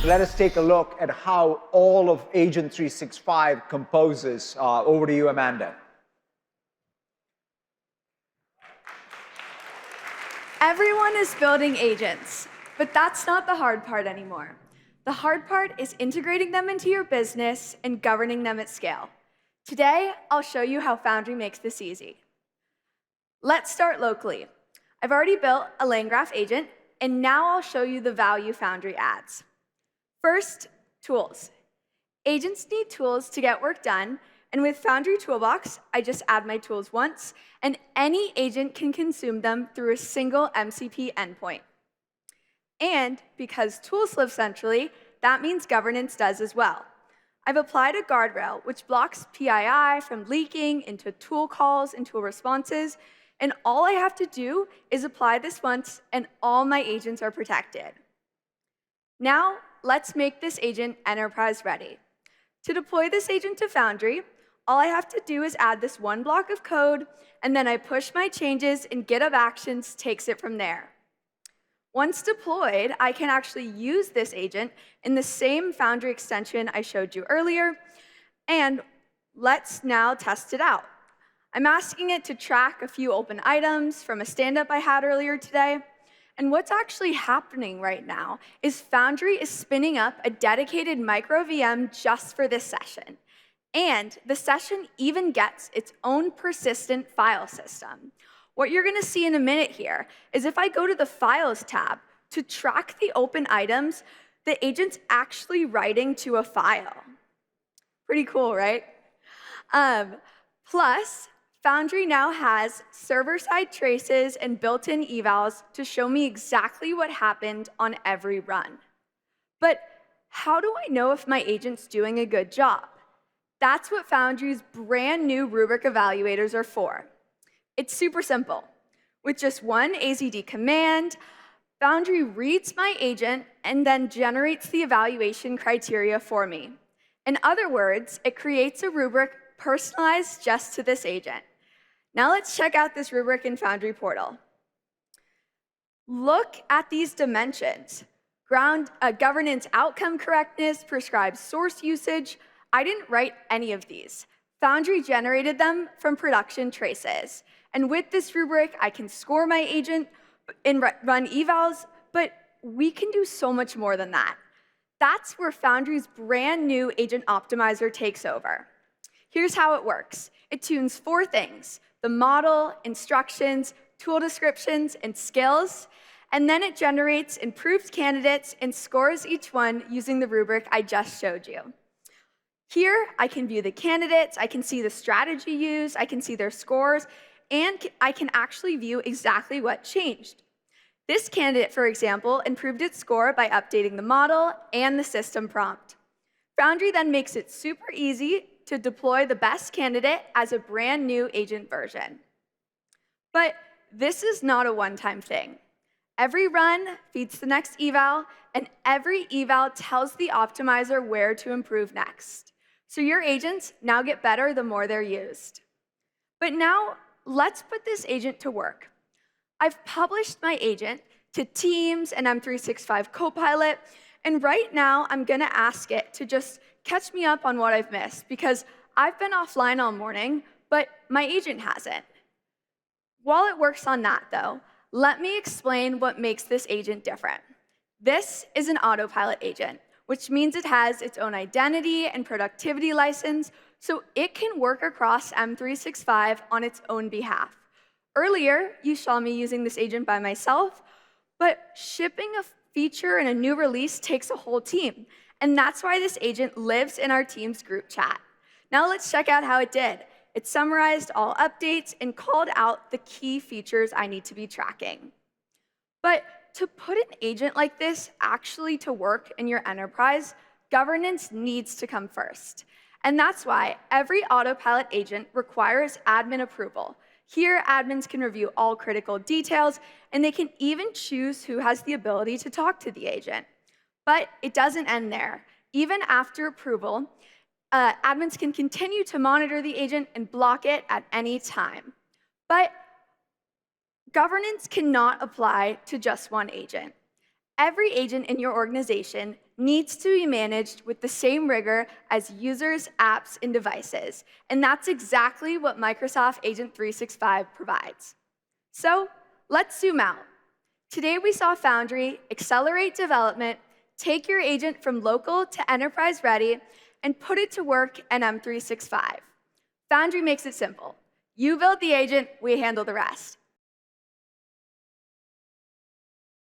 Let us take a look at how all of Agent 365 composes. Over to you, Amanda. Everyone is building agents, but that's not the hard part anymore. The hard part is integrating them into your business and governing them at scale. Today, I'll show you how Foundry makes this easy. Let's start locally. I've already built a LangGraph agent, and now I'll show you the value Foundry adds. First, tools. Agents need tools to get work done, and with Foundry Toolbox, I just add my tools once, and any agent can consume them through a single MCP endpoint. And because tools live centrally, that means governance does as well. I've applied a guardrail which blocks PII from leaking into tool calls and tool responses, and all I have to do is apply this once, and all my agents are protected. Now, let's make this agent enterprise ready. To deploy this agent to Foundry, all I have to do is add this one block of code, and then I push my changes, and GitHub Actions takes it from there. Once deployed, I can actually use this agent in the same Foundry extension I showed you earlier, and let's now test it out. I'm asking it to track a few open items from a stand-up I had earlier today, and what's actually happening right now is Foundry is spinning up a dedicated micro VM just for this session. And the session even gets its own persistent file system. What you're going to see in a minute here is if I go to the Files tab to track the open items, the agent's actually writing to a file. Pretty cool, right? Plus, Foundry now has server-side traces and built-in evals to show me exactly what happened on every run. But how do I know if my agent's doing a good job? That's what Foundry's brand new rubric evaluators are for. It's super simple. With just one AZD command, Foundry reads my agent and then generates the evaluation criteria for me. In other words, it creates a rubric personalized just to this agent. Now let's check out this rubric in Foundry Portal. Look at these dimensions. Governance outcome correctness, prescribed source usage. I didn't write any of these. Foundry generated them from production traces. And with this rubric, I can score my agent and run evals, but we can do so much more than that. That's where Foundry's brand new agent optimizer takes over. Here's how it works. It tunes 4 things: the model, instructions, tool descriptions, and skills, and then it generates improved candidates and scores each one using the rubric I just showed you. Here, I can view the candidates, I can see the strategy used, I can see their scores, and I can actually view exactly what changed. This candidate, for example, improved its score by updating the model and the system prompt. Foundry then makes it super easy to deploy the best candidate as a brand new agent version. But this is not a one-time thing. Every run feeds the next eval, and every eval tells the optimizer where to improve next. So your agents now get better the more they're used. But now, let's put this agent to work. I've published my agent to Teams and M365 Copilot, and right now I'm going to ask it to just catch me up on what I've missed, because I've been offline all morning, but my agent hasn't. While it works on that, though, let me explain what makes this agent different. This is an autopilot agent, which means it has its own identity and productivity license, so it can work across M365 on its own behalf. Earlier, you saw me using this agent by myself, but shipping a feature in a new release takes a whole team, and that's why this agent lives in our team's group chat. Now let's check out how it did. It summarized all updates and called out the key features I need to be tracking. But to put an agent like this actually to work in your enterprise, governance needs to come first. And that's why every autopilot agent requires admin approval. Here, admins can review all critical details, and they can even choose who has the ability to talk to the agent. But it doesn't end there. Even after approval, admins can continue to monitor the agent and block it at any time. But governance cannot apply to just one agent. Every agent in your organization needs to be managed with the same rigor as users, apps, and devices. And that's exactly what Microsoft Agent 365 provides. So let's zoom out. Today we saw Foundry accelerate development, take your agent from local to enterprise ready, and put it to work in M365. Foundry makes it simple. You build the agent, we handle the rest.